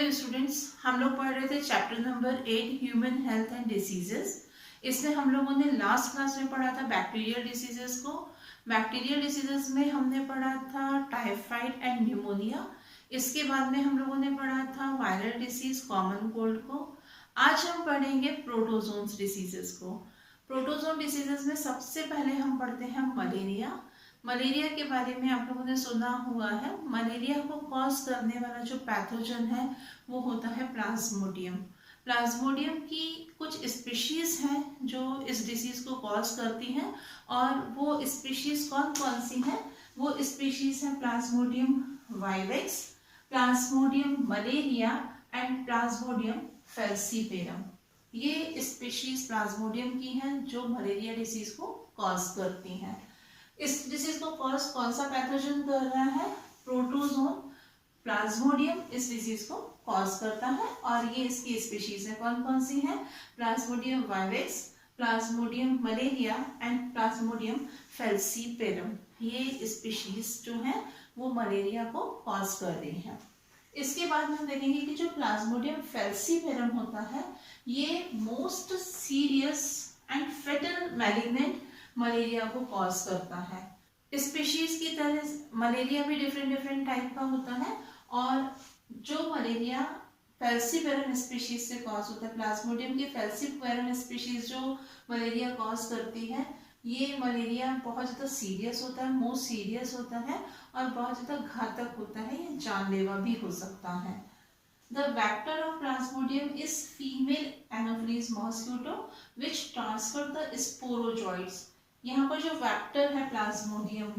Hello students, हम लोग पढ़ रहे थे chapter number 8 human health and diseases. इसमें हम लोगों ने लास्ट क्लास में पढ़ा था बैक्टीरियल डिसीजेस को। बैक्टीरियल डिसीजेस में हमने पढ़ा था टाइफाइड एंड न्यूमोनिया। इसके बाद में हम लोगों ने पढ़ा था वायरल डिसीज कॉमन कोल्ड को। आज हम पढ़ेंगे प्रोटोजोन्स डिसीजेस को। प्रोटोजोन डिसीजेस में सबसे पहले हम पढ़ते हैं मलेरिया। मलेरिया के बारे में आप लोगों ने सुना हुआ है। मलेरिया को कॉज करने वाला जो पैथोजन है वो होता है प्लाज्मोडियम। प्लाज्मोडियम की कुछ स्पीशीज हैं जो इस डिसीज को कॉज करती हैं, और वो स्पीशीज कौन कौन सी हैं? वो स्पीशीज हैं Plasmodium vivax, Plasmodium malaria and Plasmodium falciparum. ये स्पीशीज प्लाज्मोडियम की हैं जो मलेरिया डिसीज को कॉज करती हैं। इस डिसीज को कौन सा पैथोजन कर रहा है? प्रोटोजोन। प्लाज्मोडियम इस डिसीज को कॉज करता है, और ये इसकी स्पीशीज है। कौन कौन सी है? Plasmodium vivax, Plasmodium malaria and Plasmodium falciparum. ये स्पीशीज जो है वो मलेरिया को कॉज कर रही है। इसके बाद हम देखेंगे कि जो प्लाज्मोडियम फैल्सीपेरम होता है ये most serious and fatal malignant malaria को कॉज करता है। स्पीशीज की तरह मलेरिया भी डिफरेंट टाइप का होता है, और जो मलेरिया फैल्सीपेरम स्पीशीज से कॉज होता है, प्लाज्मोडियम की फैल्सीपेरम स्पीशीज जो मलेरिया कॉज करती है, ये मलेरिया बहुत ज़्यादा सीरियस होता है, मोस्ट सीरियस होता है और बहुत ज़्यादा घातक होता है। ये जानलेवा भी हो सकता है। The vector of Plasmodium is female Anopheles mosquito which transfer the sporozoites। यहाँ पर जो वेक्टर है प्लाज्मोडियम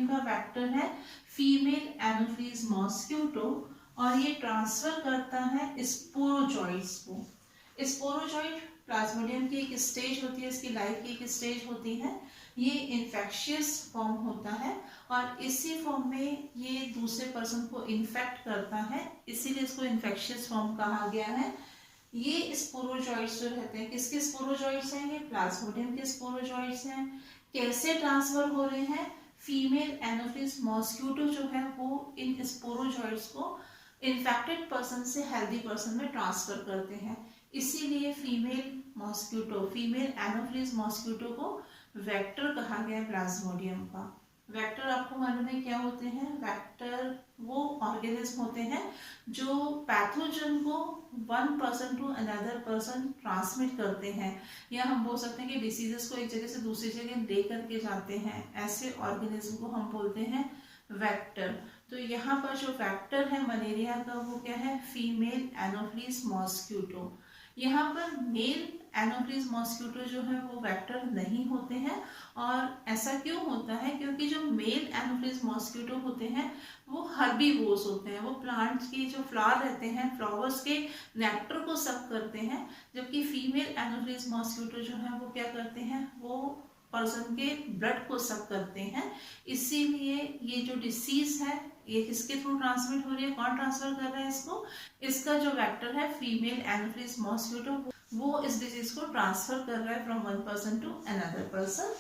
का वेक्टर है फीमेल एनोफिलीज मॉस्क्यूटो, और ये ट्रांसफर करता है स्पोरोजॉइट्स को। स्पोरोजॉइट प्लाज्मोडियम की एक स्टेज होती है, इसकी लाइफ की एक स्टेज होती है। ये इन्फेक्शियस फॉर्म होता है और इसी फॉर्म में ये दूसरे पर्सन को इन्फेक्ट करता है, इसीलिए इसको इन्फेक्शियस फॉर्म कहा गया है। ये स्पोरोजॉइट्स जो रहते हैं, किसके स्पोरोजॉइट्स हैं? ये प्लाज्मोडियम के स्पोरोजॉइट्स हैं। कैसे ट्रांसफर हो रहे हैं? फीमेल एनोफिलीज मॉस्क्यूटो जो है वो इन स्पोरोजॉइट्स को इन्फेक्टेड पर्सन से हेल्दी पर्सन में ट्रांसफर करते हैं। इसीलिए फीमेल एनोफिलीज मॉस्क्यूटो को वेक्टर कहा गया है प्लाज्मोडियम का। वेक्टर आपको मालूम है क्या होते हैं? वेक्टर वो ऑर्गेनिज्म होते हैं जो पैथोजन को one person to another person transmit करते हैं, या हम बोल सकते हैं कि डिसीजेस को एक जगह से दूसरी जगह ले करके जाते हैं। ऐसे ऑर्गेनिज्म को हम बोलते हैं वेक्टर। तो यहाँ पर जो वेक्टर है मलेरिया का वो क्या है? Female anopheles mosquito. यहाँ पर मेल एनोफिलीज मॉस्क्यूटो जो है वो वेक्टर नहीं होते हैं। और ऐसा क्यों होता है? क्योंकि जो मेल एनोफिलीज मॉस्क्यूटो होते हैं वो हर्बीवोर्स होते हैं, वो प्लांट्स के जो फ्लावर रहते हैं फ्लावर्स के नेक्टर को सक करते हैं, जबकि फीमेल एनोफिलीज मॉस्क्यूटो जो है वो क्या करते हैं? वो पर्सन के ब्लड को सक करते हैं। इसीलिए ये जो डिसीज है ये किसके थ्रू ट्रांसमिट हो रही है? कौन ट्रांसफर कर रहा है इसको? इसका जो वेक्टर है फीमेल एनोफिलीज मॉस्क्यूटो, वो इस डिजीज को ट्रांसफर कर रहा है from one person to another person.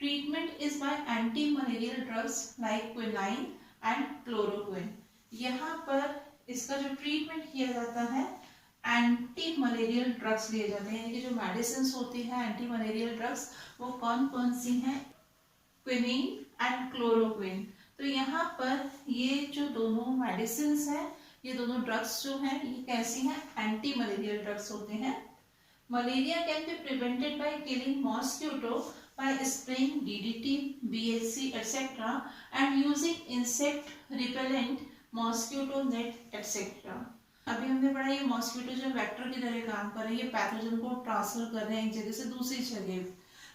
Treatment is by anti malarial drugs like quinine and chloroquine. यहाँ पर इसका जो ट्रीटमेंट किया जाता है एंटी मलेरियल ड्रग्स लिए जाते हैं, यानी कि जो मेडिसिन होती है एंटी मलेरियल ड्रग्स वो कौन कौन सी हैं? Quinine and chloroquine. तो यहाँ पर ये जो दोनों मेडिसिन हैं, ये दोनों ड्रग्स जो हैं ये कैसी हैं? एंटी मलेरियल ड्रग्स होते हैं। Malaria can be prevented by killing mosquito by spraying DDT, BHC, etc. and using insect repellent, mosquito net, etc. अभी हमने पढ़ा ये मॉस्क्यूटो जो वेक्टर की तरह काम कर रहे हैं, ये पैथोजन को ट्रांसफर कर रहे हैं एक जगह से दूसरी जगह।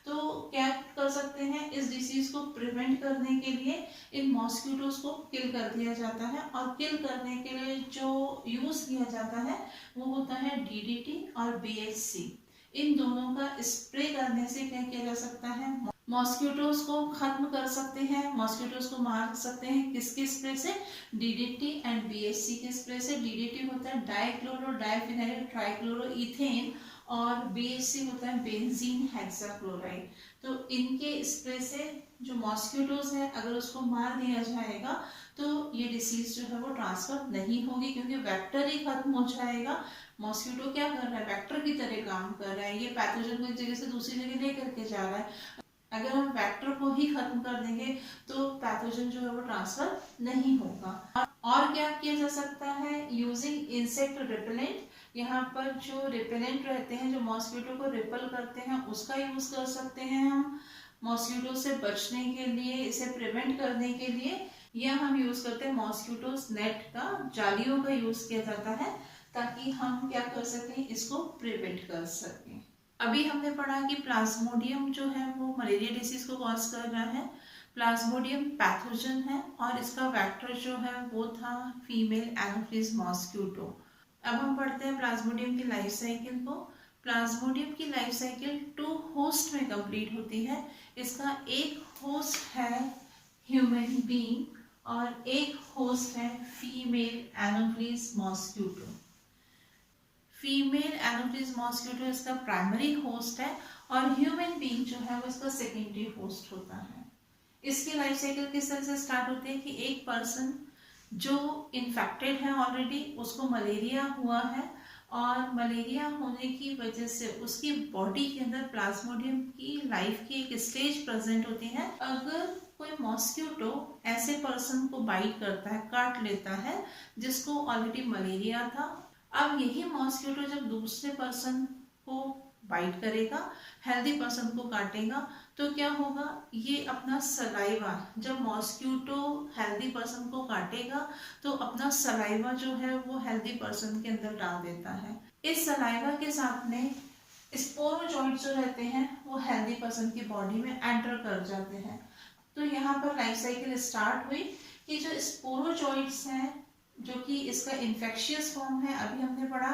तो क्या कर सकते हैं? इस डिसीज को प्रिवेंट करने के लिए इन मॉस्क्यूटोज को किल कर दिया जाता है, और किल करने के लिए जो यूज किया जाता है वो होता है DDT और BHC। इन दोनों का स्प्रे करने से क्या किया जा सकता है? मॉस्क्यूटोज को खत्म कर सकते हैं, मॉस्क्यूटोज को मार सकते हैं। किसके स्प्रे से? DDT एंड BHC के स्प्रे से। DDT होता है डाइक्लोरो डाइफिनाइल ट्राइक्लोरोइथेन, और BHC होता है बेंजीन हेक्साक्लोराइड। तो इनके स्प्रे से जो मॉस्क्यूटोज है अगर उसको मार दिया जाएगा तो ये डिसीज जो है वो ट्रांसफर नहीं होगी, क्योंकि वेक्टर ही खत्म हो जाएगा। मॉस्किटो क्या कर रहा है, वेक्टर की तरह काम कर रहा है, ये पैथोजन को एक जगह से दूसरी जगह ले करके जा रहा है। अगर हम वेक्टर को ही खत्म कर देंगे तो पैथोजन जो है वो ट्रांसफर नहीं होगा। और क्या किया जा सकता है, यूजिंग इंसेक्ट रिपेलेंट। यहाँ पर जो रिपेलेंट रहते हैं, जो मॉस्किटो को रिपल करते हैं, उसका यूज कर सकते हैं हम मॉस्किटो से बचने के लिए, इसे प्रिवेंट करने के लिए। या हम यूज करते हैं मॉस्किटोस नेट का, जालियों का यूज किया जाता है ताकि हम क्या कर सकें, इसको प्रिवेंट कर सकें। अभी हमने पढ़ा कि प्लाज्मोडियम जो है वो मलेरिया डिसीज को कॉज कर रहा है। प्लाज्मोडियम पैथोजन है और इसका वेक्टर जो है वो था फीमेल एनोफिलीज मॉस्किटो। अब हम पढ़ते हैं प्लाज्मोडियम की लाइफ साइकिल को। प्लाज्मोडियम की लाइफ साइकिल 2 होस्ट में कंप्लीट होती है। इसका एक होस्ट है ह्यूमन बीइंग और एक होस्ट है female anopheles mosquito. Female anopheles mosquito इसका प्राइमरी होस्ट है और ह्यूमन बीइंग जो है वो इसका सेकेंडरी होस्ट होता है। इसकी लाइफ साइकिल किस तरह से स्टार्ट होती है कि एक पर्सन जो इन्फेक्टेड है ऑलरेडी, उसको मलेरिया हुआ है और मलेरिया होने की वजह से उसकी बॉडी के अंदर प्लाज्मोडियम की लाइफ की एक स्टेज प्रेजेंट होती है। अगर कोई मॉस्किटो ऐसे पर्सन को बाइट करता है, काट लेता है, जिसको ऑलरेडी मलेरिया था, अब यही मॉस्किटो जब दूसरे पर्सन को बाइट करेगा, हेल्दी पर्सन को काटेगा, तो क्या होगा, ये अपना सलाइवा, जब मॉस्किटो हेल्दी पर्सन को काटेगा तो अपना सलाइवा जो है वो हेल्दी पर्सन के अंदर डाल देता है। इस सलाइवा के साथ में स्पोरोजॉइट्स जो रहते हैं वो हेल्दी पर्सन की बॉडी में एंटर कर जाते हैं। तो यहाँ पर लाइफ साइकिल स्टार्ट हुई कि जो स्पोरोजॉइट्स हैं, जो कि इसका इन्फेक्शियस फॉर्म है। अभी हमने पढ़ा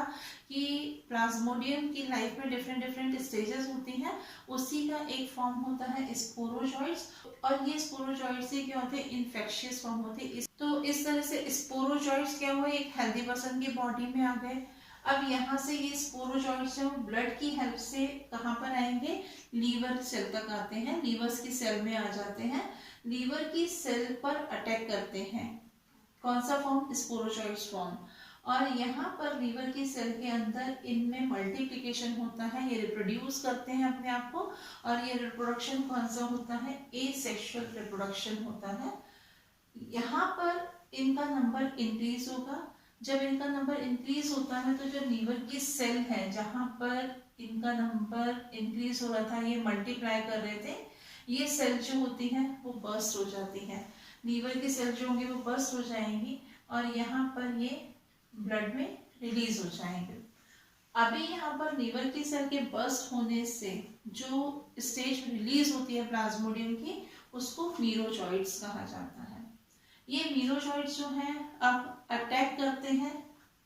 कि प्लाज्मोडियम की लाइफ में डिफरेंट स्टेजेस होती हैं, उसी का एक फॉर्म होता है स्पोरोजॉइट्स, और ये स्पोरोजॉइट्स से क्या होते हैं, इन्फेक्शियस फॉर्म होते हैं। तो इस तरह से स्पोरोजॉइट्स क्या हुए, एक हेल्दी पर्सन की बॉडी में आ गए। अब यहाँ से ये स्पोरोजॉइट्स जो ब्लड की हेल्प से कहाँ पर आएंगे, लीवर सेल तक आते हैं, लीवर्स की सेल में आ जाते हैं, लीवर की सेल पर अटैक करते हैं। कौन सा फॉर्म, स्पोरोजॉइट्स फॉर्म। और यहाँ पर लीवर की सेल के अंदर इनमें मल्टीप्लिकेशन होता है, ये रिप्रोड्यूस करते हैं अपने आप को, और ये रिप्रोडक्शन कौन सा होता है, एसेक्सुअल रिप्रोडक्शन होता है। यहाँ पर इनका नंबर इंक्रीज होगा। जब इनका नंबर इंक्रीज होता है तो जो लीवर की सेल है जहाँ पर इनका नंबर इंक्रीज हो रहा था, ये मल्टीप्लाई कर रहे थे, ये सेल जो होती है वो बर्स्ट हो जाती है। लीवर की सेल जो होंगी वो बर्स्ट हो जाएंगी और यहाँ पर ये ब्लड में रिलीज हो जाएंगे। अभी यहाँ पर लीवर की सेल के बर्स्ट होने से जो स्टेज रिलीज होती है प्लाज्मोडियम की, उसको मीरोजॉइट्स कहा जाता है। ये मीरोजॉइट्स जो हैं अब अटैक करते हैं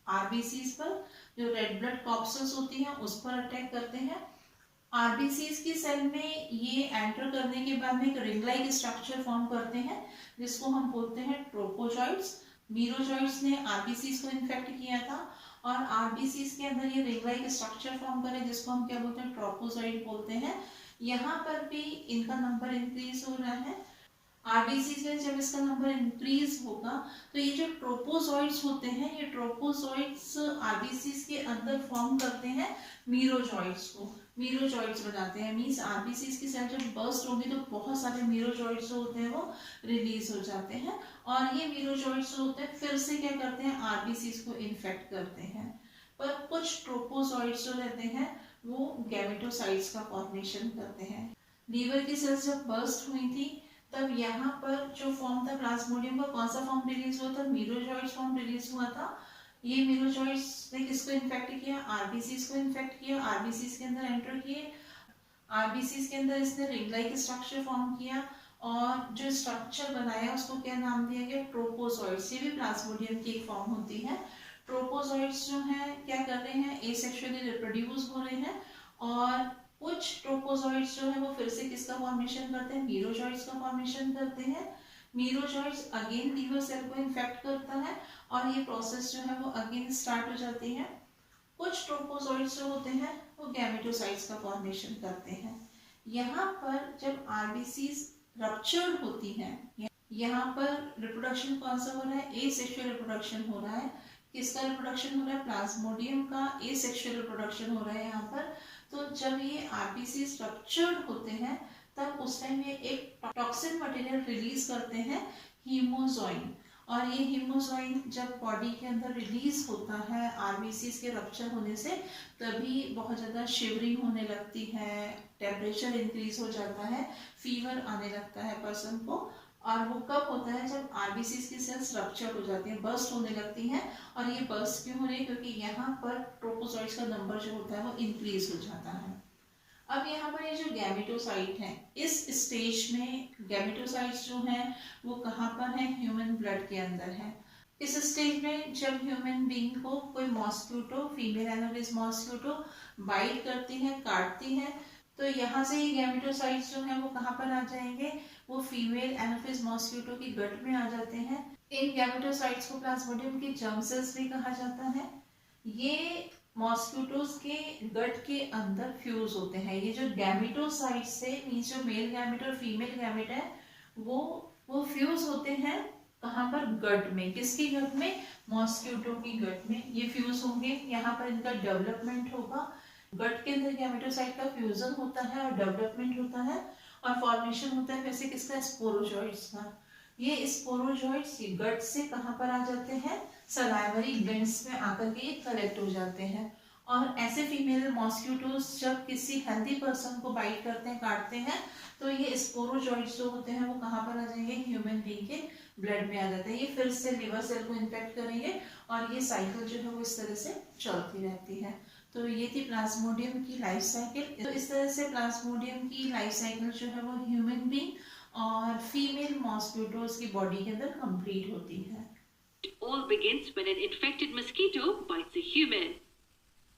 आरबीसीज पर, जो रेड ब्लड कॉर्पसेल्स होती हैं उस पर अटैक करते हैं। आरबीसीज की सेल में ये एंटर करने के बाद में एक रिंग लाइक स्ट्रक्चर फॉर्म करते हैं, जिसको हम बोलते हैं ट्रोपोजॉइट्स। मीरोजॉइट्स ने आरबीसीज को इन्फेक्ट किया था और आरबीसीज के अंदर ये रिंग लाइक स्ट्रक्चर फॉर्म करे, जिसको हम क्या बोलते हैं, ट्रोपोजॉइट बोलते हैं। यहाँ पर भी इनका नंबर इंक्रीज हो रहा है। आरबीसीज में जब इसका नंबर इंक्रीज होगा तो ये जो ट्रोपोजॉइट्स होते हैं, ये ट्रोपोजॉइट्स आरबीसीज के अंदर फॉर्म करते हैं मीरोजॉइट्स को, मीरोजॉइट्स बनाते हैं। मींस आरबीसीज की सेल जब बर्स्ट होगी तो बहुत सारे मीरोजॉइट्स होते हैं वो रिलीज हो जाते हैं, और ये मीरोजॉइट्स होते हैं फिर से क्या करते हैं, आरबीसीज को इन्फेक्ट करते हैं। पर कुछ ट्रोपोजॉइट्स जो रहते हैं वो गैमेटोसाइट्स का फॉर्मेशन करते हैं। लीवर की सेल्स जब बर्स्ट हुई थी तब यहाँ पर जो फॉर्म था प्लाज्मोडियम का, कौन सा फॉर्म रिलीज हुआ था, मीरोजॉइट्स फॉर्म रिलीज हुआ था। ये मीरोजॉइट्स ने किसको इन्फेक्ट किया, आरबीसीज को इन्फेक्ट किया, आरबीसीज के अंदर एंटर किए, आरबीसीज के अंदर इसने रिंग लाइक स्ट्रक्चर फॉर्म किया और जो स्ट्रक्चर बनाया उसको क्या नाम दिया गया, ट्रोपोजॉइट्स। ये भी प्लाज्मोडियम की एक फॉर्म होती है। ट्रोपोजॉइट्स जो है क्या कर रहे हैं, एसेक्सुअली रिप्रोड्यूस हो रहे हैं, और कुछ ट्रोपोजॉइट्स जो है वो फिर से किसका फॉर्मेशन करते हैं, मीरोजॉइट्स का फॉर्मेशन करते हैं। मीरोजॉइट्स अगेन लीवर सेल को इन्फेक्ट करता है और ये प्रोसेस जो है वो अगेन स्टार्ट हो जाती है। कुछ ट्रोपोजॉइट्स जो होते हैं वो गैमेटोसाइट्स का फॉर्मेशन करते हैं। यहाँ पर जब आरबीसीज रप्चर्ड होती हैं, यहाँ पर रिप्रोडक्शन कौन सा हो रहा है, ए सेक्सुअल रिप्रोडक्शन हो रहा है। किसका रिप्रोडक्शन हो रहा है, प्लाज्मोडियम का ए सेक्सुअल रिप्रोडक्शन हो रहा है यहाँ पर। तो जब ये आरबीसी स्ट्रक्चर्ड होते हैं तब उस टाइम ये एक टॉक्सिन मटेरियल रिलीज करते हैं, हीमोजोइन। और ये हीमोजोइन जब बॉडी के अंदर रिलीज होता है आरबीसी के रप्चर होने से, तभी बहुत ज़्यादा शिवरिंग होने लगती है, टेम्परेचर इंक्रीज हो जाता है, फीवर आने लगता है पर्सन को। और वो कब होता है, जब आरबीसी की सेल्स रप्चर हो जाती हैं, बर्स्ट होने लगती हैं। और ये बर्स्ट क्यों हो रही है, क्योंकि यहाँ पर ट्रोपोसॉइट्स का नंबर जो होता है वो इंक्रीज हो जाता है। अब यहाँ पर ये जो गैमेटोसाइट है, इस स्टेज में गैमेटोसाइट्स जो हैं वो कहाँ पर है, ह्यूमन ब्लड के अंदर है। इस स्टेज में जब ह्यूमन बीइंग को कोई mosquito, female anopheles mosquito bite करती है, काटती है, तो यहाँ से ये गैमेटोसाइट्स जो हैं वो कहाँ पर आ जाएंगे, वो फीमेल एनोफिलिस मॉस्क्यूटो की गट में आ जाते हैं। इन गैमेटोसाइट्स को प्लाज्मोडियम की जर्म सेल्स भी कहा जाता है। ये मॉस्क्यूटोज के गट के अंदर फ्यूज होते हैं। ये जो गैमेटोसाइट से मीन्स जो मेल गैमेट और फीमेल गैमेट है वो फ्यूज होते हैं कहाँ पर, गट में। किसकी गट में, मॉस्क्यूटो की गट में ये फ्यूज होंगे। यहाँ पर इनका डेवलपमेंट होगा। गट के अंदर गैमेटोसाइट का फ्यूजन होता है और डेवलपमेंट होता है और फॉर्मेशन होता है वैसे किसका, स्पोरोजोइट्स का। ये स्पोरोजोइट्स गट से कहाँ पर आ जाते हैं, सलाइवरी ग्लैंड्स में आकर के ये कलेक्ट हो जाते हैं। और ऐसे फीमेल मॉस्क्यूटोज जब किसी हेल्दी पर्सन को बाइट करते हैं, काटते हैं, तो ये स्पोरोजोइट्स जो होते हैं वो कहाँ पर आ जाएंगे, ह्यूमन बीइंग के ब्लड में आ जाते हैं। ये फिर से लिवर सेल को इन्फेक्ट करेंगे और ये साइकिल जो है वो इस तरह से चलती रहती है। तो ये थी प्लाज्मोडियम की लाइफ साइकिल। तो इस तरह से प्लाज्मोडियम की लाइफ साइकिल जो है वो ह्यूमन बीइंग और फीमेल मॉस्क्यूटोज की बॉडी के अंदर कंप्लीट होती है। It all begins when an infected mosquito bites a human.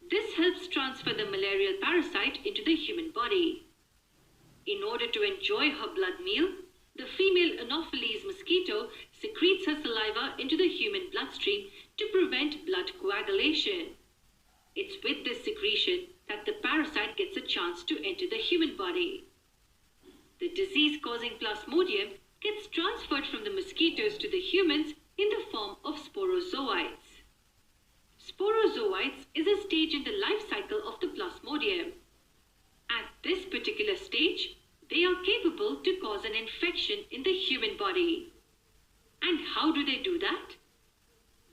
This helps transfer the malarial parasite into the human body. In order to enjoy her blood meal, the female Anopheles mosquito secretes her saliva into the human bloodstream to prevent blood coagulation. It's with this secretion that the parasite gets a chance to enter the human body. The disease-causing Plasmodium gets transferred from the mosquitoes to the humans in the form of sporozoites. Sporozoites is a stage in the life cycle of the Plasmodium. At this particular stage, they are capable to cause an infection in the human body. And how do they do that?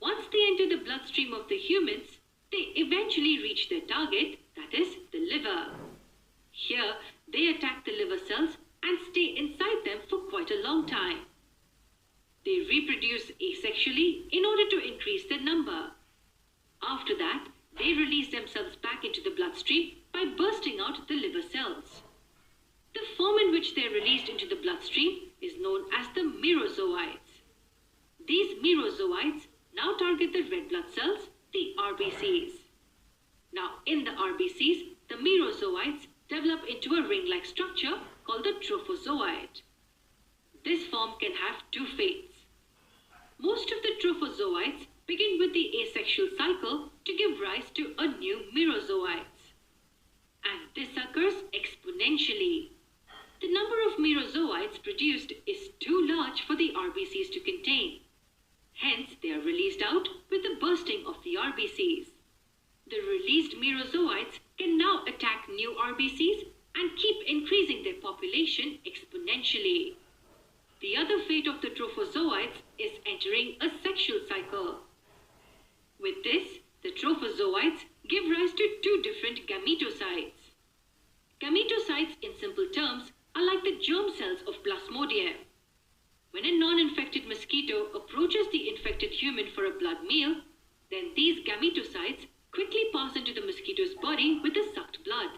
Once they enter the bloodstream of the humans, they eventually reach their target, that is, the liver. Here, they attack the liver cells and stay inside them for quite a long time. They reproduce asexually in order to increase their number. After that, they release themselves back into the bloodstream by bursting out the liver cells. The form in which they are released into the bloodstream is known as the merozoites. These merozoites now target the red blood cells, the RBCs. Now, in the RBCs, the merozoites develop into a ring-like structure called the trophozoite. This form can have two fates. Most of the trophozoites begin with the asexual cycle to give rise to a new merozoites. And this occurs exponentially. The number of merozoites produced is too large for the RBCs to contain. Hence, they are released out with the bursting of the RBCs. The released merozoites can now attack new RBCs and keep increasing their population exponentially. The other fate of the trophozoites is entering a sexual cycle. With this, the trophozoites give rise to two different gametocytes. Gametocytes, in simple terms, are like the germ cells of Plasmodium. When a non-infected mosquito approaches the infected human for a blood meal, then these gametocytes quickly pass into the mosquito's body with the sucked blood.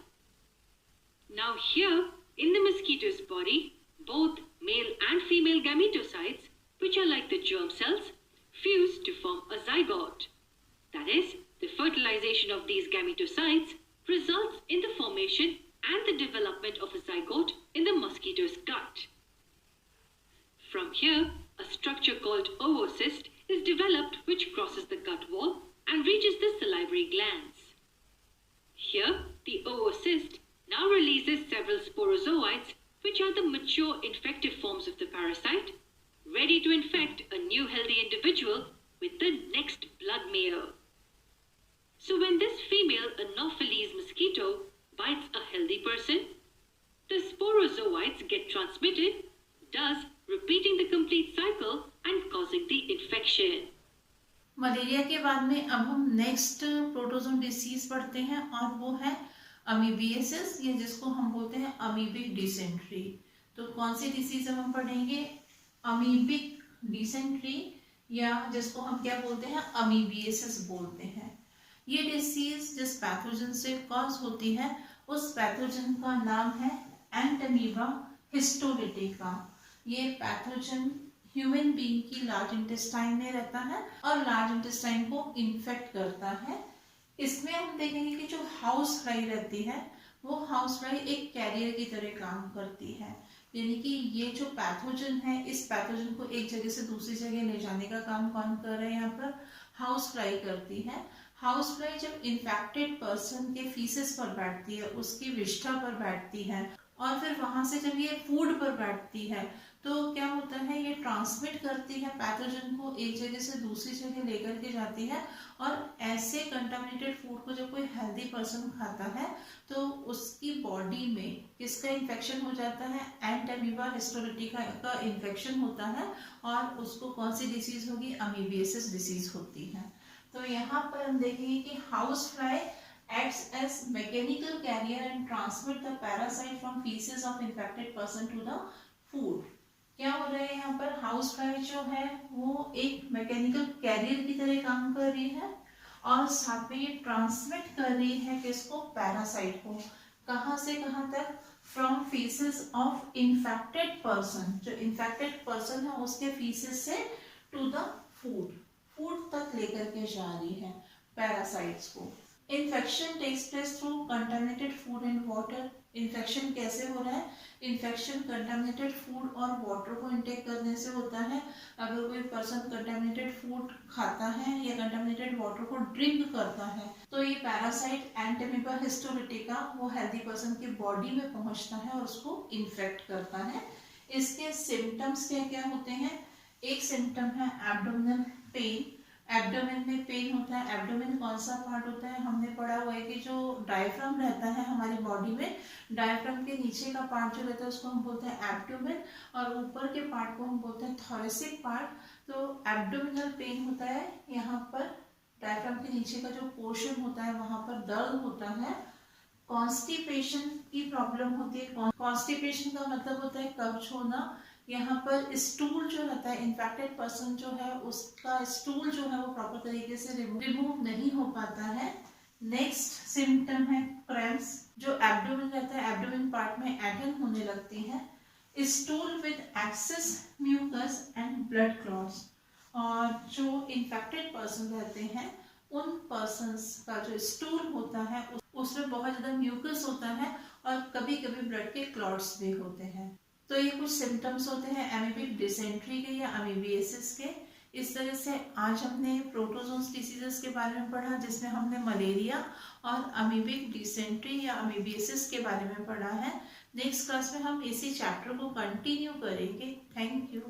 Now here, in the mosquito's body, both male and female gametocytes, which are like the germ cells, fuse to form a zygote. That is, the fertilization of these gametocytes results in the formation and the development of a zygote in the mosquito's gut. From here, a structure called oocyst is developed which crosses the gut wall and reaches the salivary glands. Here, the oocyst now releases several sporozoites which are the mature infective forms of the parasite, ready to infect a new healthy individual with the next blood meal. So when this female Anopheles mosquito bites a healthy person, the sporozoites get transmitted, thus repeating the complete cycle and causing the infection. Malaria के बाद में अब हम next protozoan disease पढ़ते हैं और वो है अमीबियासिस, या जिसको हम बोलते हैं अमीबिक डिसेंट्री। तो कौन सी डिसीज हम पढ़ेंगे? अमीबिक डिसेंट्री, या जिसको हम क्या बोलते हैं? अमीबियासिस बोलते हैं। ये डिसीज जिस पैथोजन से कॉज होती है उस पैथोजन का नाम है एंटमीबा हिस्टोलिटिका। ये पैथोजन ह्यूमन बीइंग की लार्ज इंटेस्टाइन में रहता है और लार्ज इंटेस्टाइन को इन्फेक्ट करता है। इसमें हम देखेंगे कि जो हाउस फ्लाई रहती है वो हाउस फ्लाई एक कैरियर की तरह काम करती है, यानी कि ये जो पैथोजन है इस पैथोजन को एक जगह से दूसरी जगह ले जाने का काम कौन कर रहा है? यहाँ पर हाउस फ्लाई करती है। हाउस फ्लाई जब इन्फेक्टेड पर्सन के फीसेस पर बैठती है, उसकी विष्ठा पर बैठती है और फिर वहां से जब ये फूड पर बैठती है तो क्या होता है? ये ट्रांसमिट करती है पैथोजन को, एक जगह से दूसरी जगह लेकर के जाती है। और ऐसे कंटामिनेटेड फूड को जब कोई हेल्दी पर्सन खाता है तो उसकी बॉडी में किसका इन्फेक्शन हो जाता है? एंटमीबा हिस्टोलिटिका का इन्फेक्शन होता है और उसको कौन सी डिसीज होगी? अमीबियासिस डिसीज होती है। तो यहाँ पर हम देखेंगे कि house fly acts as mechanical carrier and transmit the parasite from feces of infected person to the food। क्या हो रहा है यहाँ पर? हाउस फ्लाई जो है वो एक मैकेनिकल कैरियर की तरह काम कर रही है और साथ में ये ट्रांसमिट कर रही है किसको? पैरासाइट को। कहाँ से कहाँ तक? From faeces of infected person, जो इन्फेक्टेड पर्सन है उसके फीसेस से टू द फूड, फूड तक लेकर के जा रही है पैरासाइट्स को। Infection takes place through contaminated food and water. Infection कैसे हो रहा है? इन्फेक्शन कंटामिनेटेड फूड और वाटर को इंटेक करने से होता है। अगर कोई पर्सन कंटामिनेटेड फूड खाता है या कंटामिनेटेड वाटर को ड्रिंक करता है तो ये पैरासाइट एंटमीबा हिस्टोलिटिका वो हेल्दी पर्सन की बॉडी में पहुंचता है और उसको इन्फेक्ट करता है। इसके सिम्टम्स क्या क्या होते हैं? एक सिम्टम है एब्डोमिनल पेन। एब्डोमेन में पेन होता है। एब्डोमेन कौन सा पार्ट होता है? हमने पढ़ा हुआ है कि जो डायफ्राम रहता है हमारी बॉडी में, डायफ्राम के नीचे का पार्ट जो रहता है उसको हम बोलते हैं एब्डोमेन और ऊपर के पार्ट को हम बोलते हैं थोरेसिक पार्ट। तो एब्डोमिनल पेन होता है, यहाँ पर डायफ्राम के नीचे का जो पोर्शन होता है वहां पर दर्द होता है। कॉन्स्टिपेशन की प्रॉब्लम होती है। कॉन्स्टिपेशन का मतलब होता है कब्ज होना। यहाँ पर स्टूल जो रहता है, इन्फेक्टेड पर्सन जो है उसका स्टूल जो है वो प्रॉपर तरीके से रिमूव नहीं हो पाता है। नेक्स्ट सिम्टम है क्रैम्प्स। जो एब्डोमेन रहता है एब्डोमेन पार्ट में एडन होने लगती है। Stool with excess mucus and blood clots. और जो इन्फेक्टेड पर्सन रहते हैं उन पर्सन्स का जो स्टूल होता है उसमें बहुत ज्यादा म्यूकस होता है और कभी कभी ब्लड के क्लॉट्स भी होते हैं। तो ये कुछ सिम्टम्स होते हैं अमीबिक डिसेंट्री के या अमीबियासिस के। इस तरह से आज हमने प्रोटोजोन्स डिसीजेस के बारे में पढ़ा जिसमें हमने मलेरिया और अमीबिक डिसेंट्री या अमीबियासिस के बारे में पढ़ा है। नेक्स्ट क्लास में हम इसी चैप्टर को कंटिन्यू करेंगे। Thank you.